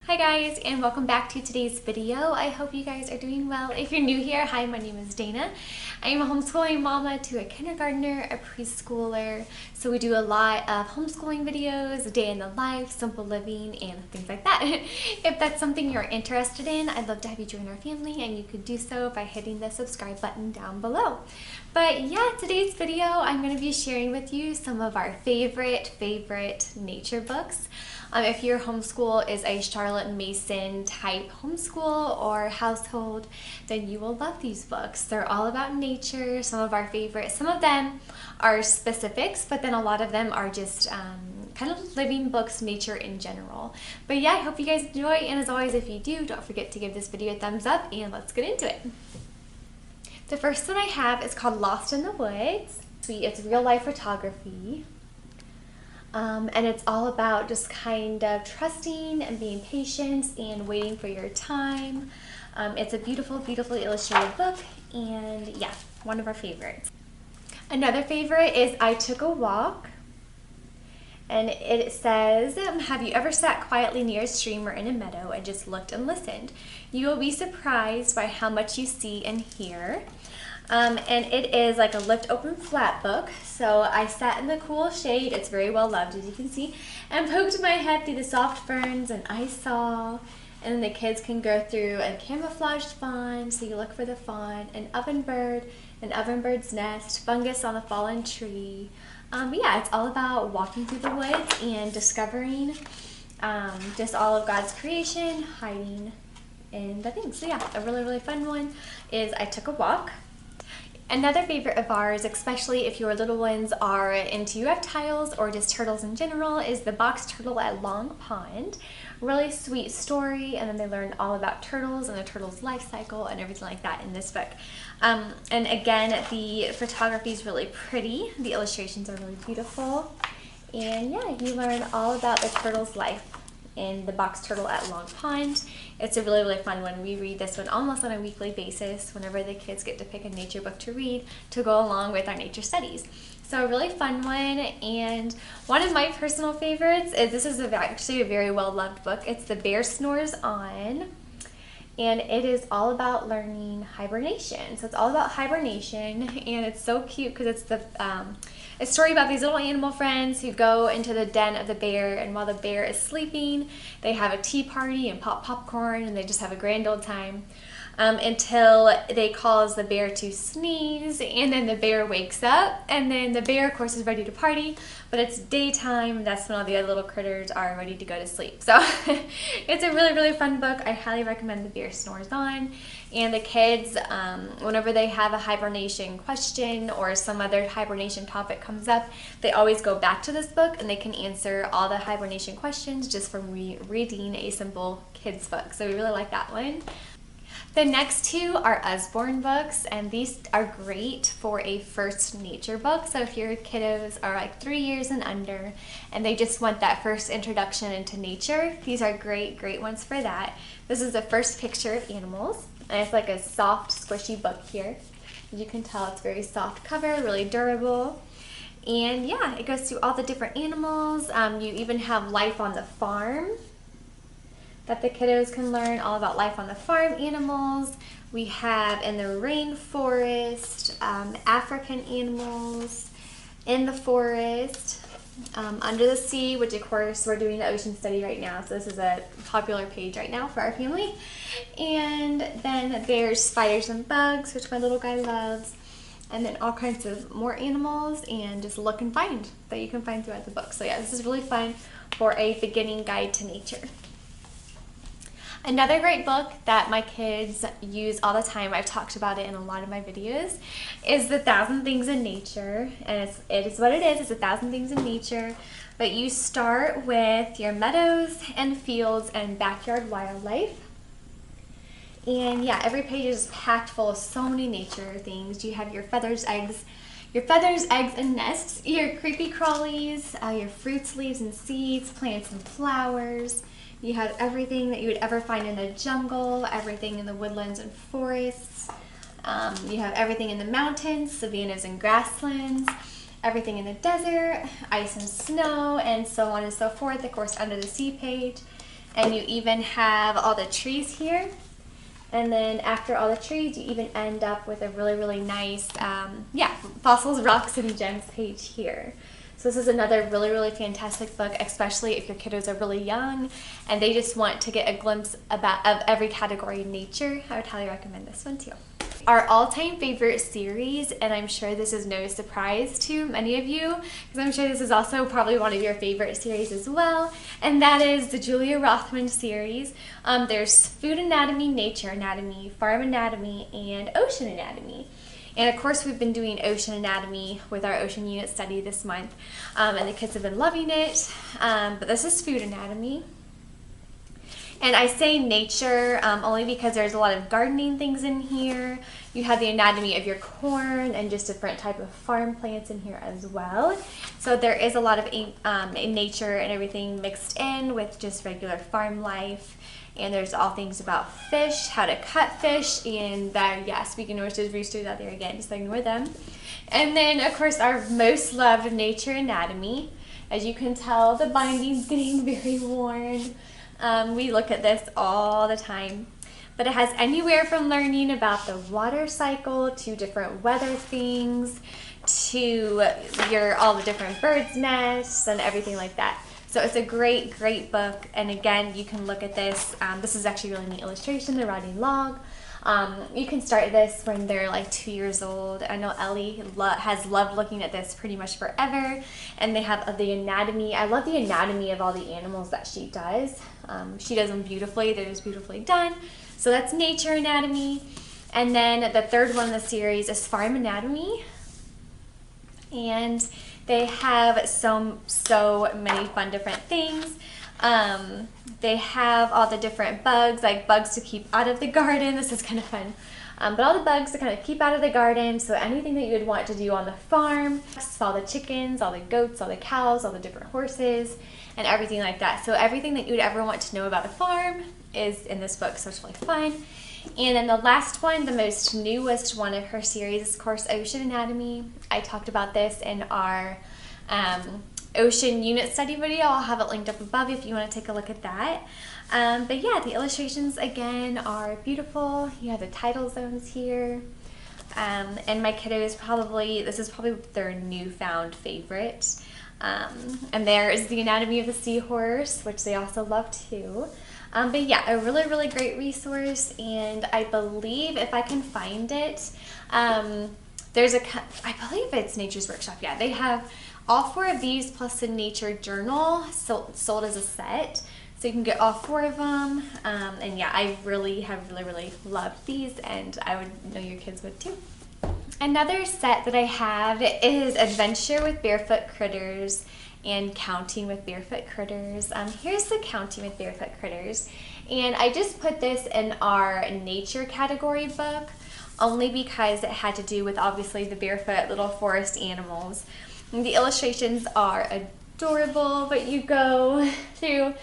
Hi guys, and welcome back to today's video. I hope you guys are doing well. If you're new here, hi, my name is Dana. I am a homeschooling mama to a kindergartner, a preschooler. So we do a lot of homeschooling videos, day in the life, simple living, and things like that. If that's something you're interested in, I'd love to have you join our family, and you could do so by hitting the subscribe button down below. But yeah, today's video, I'm going to be sharing with you some of our favorite nature books. If your homeschool is a Charlotte Mason type homeschool or household, then you will love these books. They're all about nature, some of our favorites. Some of them are specifics, but then a lot of them are just kind of living books, nature in general. But yeah, I hope you guys enjoy, and as always, if you do, don't forget to give this video a thumbs up, and let's get into it. The first one I have is called Lost in the Woods. It's real life photography. And it's all about just kind of trusting and being patient and waiting for your time. It's a beautiful illustrated book, and yeah, one of our favorites. Another favorite is I Took a Walk, and it says, have you ever sat quietly near a stream or in a meadow and just looked and listened? You will be surprised by how much you see and hear. And it is like a lift open flat book, so I sat in the cool shade, it's very well loved as you can see, and poked my head through the soft ferns, and I saw, and then the kids can go through a camouflaged fawn, so you look for the fawn, an ovenbird's nest, fungus on a fallen tree. But yeah, it's all about walking through the woods and discovering just all of God's creation, hiding in the things. So yeah, a really fun one is I Took a Walk. Another favorite of ours, especially if your little ones are into reptiles or just turtles in general, is The Box Turtle at Long Pond. Really sweet story, and then they learn all about turtles and the turtle's life cycle and everything like that in this book. And again, the photography is really pretty. The illustrations are really beautiful. And yeah, you learn all about the turtle's life in The Box Turtle at Long Pond. It's a really fun one. We read this one almost on a weekly basis whenever the kids get to pick a nature book to read to go along with our nature studies. So a really fun one, and one of my personal favorites is, this is actually a very well loved book. It's The Bear Snores On, and it is all about learning hibernation. So it's all about hibernation, and it's so cute because it's a story about these little animal friends who go into the den of the bear, and while the bear is sleeping, they have a tea party and pop popcorn, and they just have a grand old time until they cause the bear to sneeze, and then the bear wakes up, and then the bear, of course, is ready to party, but it's daytime. That's when all the other little critters are ready to go to sleep. So it's a really fun book. I highly recommend The Bear Snores On. And the kids, whenever they have a hibernation question or some other hibernation topic comes up, they always go back to this book, and they can answer all the hibernation questions just from reading a simple kids book. So we really like that one. The next two are Usborne Books, and these are great for a first nature book. So if your kiddos are like 3 years and under and they just want that first introduction into nature, these are great ones for that. This is the first picture of animals, and it's like a soft, squishy book here. As you can tell, it's very soft cover, really durable. And yeah, it goes through all the different animals. You even have life on the farm, that the kiddos can learn all about life on the farm animals. We have in the rainforest, African animals, in the forest, under the sea, which of course we're doing the ocean study right now, so this is a popular page right now for our family. And then there's spiders and bugs, which my little guy loves, and then all kinds of more animals, and just look and find that you can find throughout the book. So yeah, this is really fun for a beginning guide to nature. Another great book that my kids use all the time, I've talked about it in a lot of my videos, is The Thousand Things in Nature. And it is what it is. It's 1,000 things in nature. But you start with your meadows and fields and backyard wildlife. And yeah, every page is packed full of so many nature things. You have your feathers, eggs, and nests, your creepy crawlies, your fruits, leaves, and seeds, plants and flowers. You have everything that you would ever find in the jungle, everything in the woodlands and forests. You have everything in the mountains, savannas and grasslands, everything in the desert, ice and snow, and so on and so forth, of course, under the sea page. And you even have all the trees here. And then after all the trees, you even end up with a really, really nice, fossils, rocks, and gems page here. So this is another really, really fantastic book, especially if your kiddos are really young and they just want to get a glimpse of every category in nature. I would highly recommend this one too. Our all-time favorite series, and I'm sure this is no surprise to many of you, because I'm sure this is also probably one of your favorite series as well, and that is the Julia Rothman series. There's Food Anatomy, Nature Anatomy, Farm Anatomy, and Ocean Anatomy. And of course, we've been doing Ocean Anatomy with our Ocean Unit study this month, and the kids have been loving it. But this is Food Anatomy. And I say nature only because there's a lot of gardening things in here. You have the anatomy of your corn and just different type of farm plants in here as well. So there is a lot of nature and everything mixed in with just regular farm life. And there's all things about fish, how to cut fish, and that, yeah, speaking of which, roosters out there again, just ignore them. And then, of course, our most loved Nature Anatomy. As you can tell, the binding's getting very worn. We look at this all the time. But it has anywhere from learning about the water cycle to different weather things to all the different birds' nests and everything like that. So it's a great, great book. And again, you can look at this. This is actually a really neat illustration, the writing log. You can start this when they're like 2 years old. I know Ellie has loved looking at this pretty much forever. And they have the anatomy. I love the anatomy of all the animals that she does. She does them beautifully. They're just beautifully done. So that's Nature Anatomy. And then the third one in the series is Farm Anatomy. And they have so many fun different things. They have all the different bugs, like bugs to keep out of the garden. This is kind of fun. But all the bugs to kind of keep out of the garden. So anything that you would want to do on the farm, all the chickens, all the goats, all the cows, all the different horses, and everything like that. So everything that you would ever want to know about a farm is in this book, so it's really fun. And then the last one, the most newest one of her series, is, of course, Ocean Anatomy. I talked about this in our Ocean Unit study video. I'll have it linked up above if you want to take a look at that. But yeah, the illustrations, again, are beautiful. You have the tidal zones here. And my kiddos this is probably their newfound favorite. And there is the Anatomy of the Seahorse, which they also love too. But yeah, a really, really great resource, and I believe if I can find it, I believe it's Nature's Workshop. Yeah, they have all 4 of these plus the Nature Journal sold as a set, so you can get all 4 of them. And yeah, I really have really loved these, and I would know your kids would too. Another set that I have is Adventure with Barefoot Critters and Counting with Barefoot Critters. Here's the Counting with Barefoot Critters, and I just put this in our nature category book only because it had to do with obviously the barefoot little forest animals. And the illustrations are adorable, but you go through,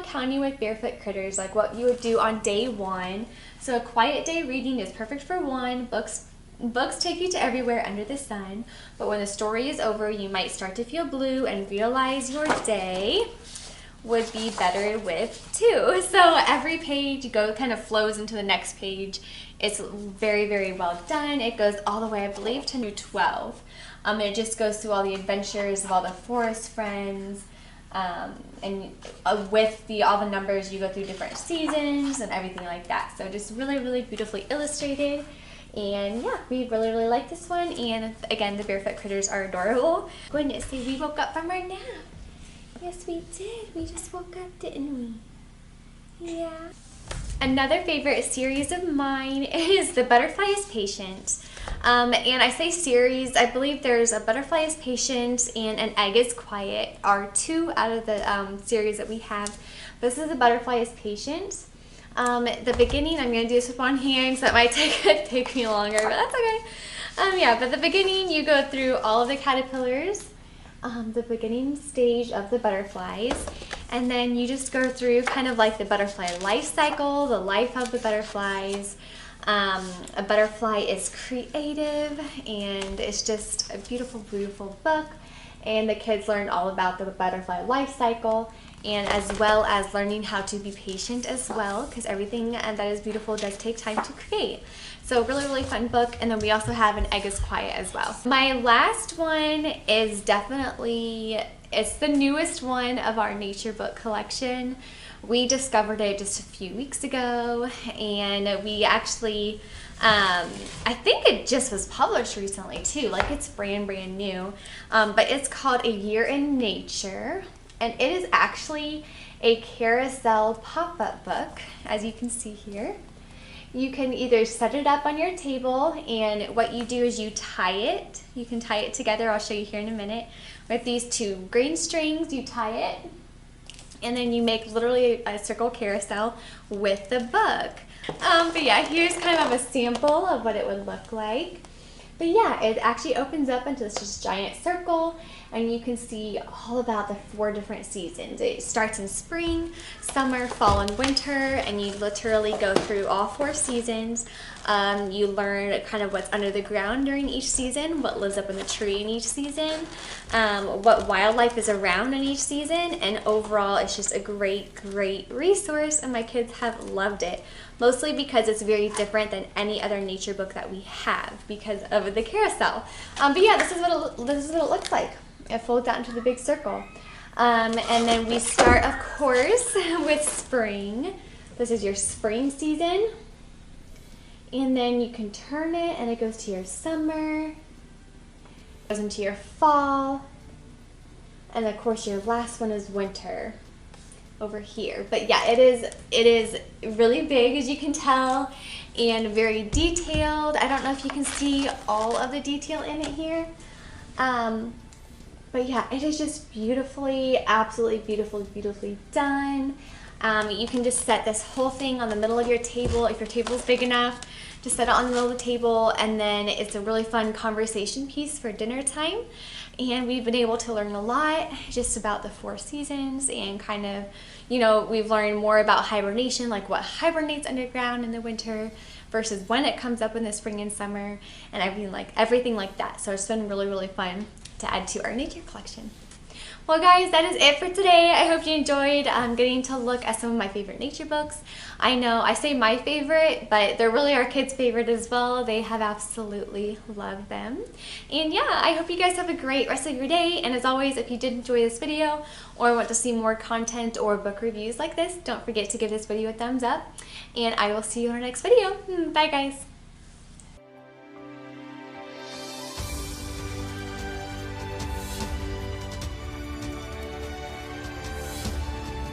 counting with barefoot critters, like what you would do on day 1. So a quiet day reading is perfect for 1. Books take you to everywhere under the sun, but when the story is over, you might start to feel blue and realize your day would be better with 2. So every page kind of flows into the next page. It's very, very well done. It goes all the way, I believe, to 12. It just goes through all the adventures of all the forest friends, and with all the numbers, you go through different seasons and everything like that. So just really, really beautifully illustrated. And yeah, we really like this one. And again, the Barefoot Critters are adorable. Goodness, we woke up from our nap. Yes, we did. We just woke up, didn't we? Yeah. Another favorite series of mine is The Butterfly is Patient. And I say series, I believe there's A Butterfly is Patient and An Egg is Quiet are 2 out of the series that we have. This is The Butterfly is Patient. The beginning, I'm going to do this with one hand, so that might take me longer, but that's okay. Yeah, but the beginning, you go through all of the caterpillars, the beginning stage of the butterflies, and then you just go through kind of like the butterfly life cycle, the life of the butterflies. A Butterfly is Creative, and it's just a beautiful, beautiful book. And the kids learn all about the butterfly life cycle. and as well as learning how to be patient as well, because everything that is beautiful does take time to create. So really fun book. And then we also have An Egg is Quiet as well. My last one is definitely, it's the newest one of our nature book collection. We discovered it just a few weeks ago, and we actually, I think it just was published recently too, like it's brand new, but it's called A Year in Nature, and it is actually a carousel pop-up book, as you can see here. You can either set it up on your table, and what you do is you tie it. You can tie it together, I'll show you here in a minute. With these two green strings, you tie it, and then you make literally a circle carousel with the book. But yeah, here's kind of a sample of what it would look like. But yeah, it actually opens up into this just giant circle, and you can see all about the 4 different seasons. It starts in spring, summer, fall, and winter, and you literally go through all 4 seasons. You learn kind of what's under the ground during each season, what lives up in the tree in each season, what wildlife is around in each season, and overall it's just a great resource, and my kids have loved it. Mostly because it's very different than any other nature book that we have because of the carousel. But yeah, this is what it looks like. It folds out into the big circle. And then we start, of course, with spring. This is your spring season. And then you can turn it and it goes to your summer. It goes into your fall. And of course your last one is winter over here. But yeah, it is really big, as you can tell, and very detailed. I don't know if you can see all of the detail in it here. But yeah, it is just beautifully, absolutely beautifully done. You can just set this whole thing on the middle of your table if your table is big enough. Just set it on the middle of the table, and then it's a really fun conversation piece for dinner time. And we've been able to learn a lot just about the 4 seasons, and kind of, you know, we've learned more about hibernation, like what hibernates underground in the winter versus when it comes up in the spring and summer, and everything like that. So it's been really fun to add to our nature collection. Well guys, that is it for today. I hope you enjoyed getting to look at some of my favorite nature books. I know I say my favorite, but they're really our kids' favorite as well. They have absolutely loved them. And yeah, I hope you guys have a great rest of your day. And as always, if you did enjoy this video or want to see more content or book reviews like this, don't forget to give this video a thumbs up. And I will see you in our next video. Bye guys.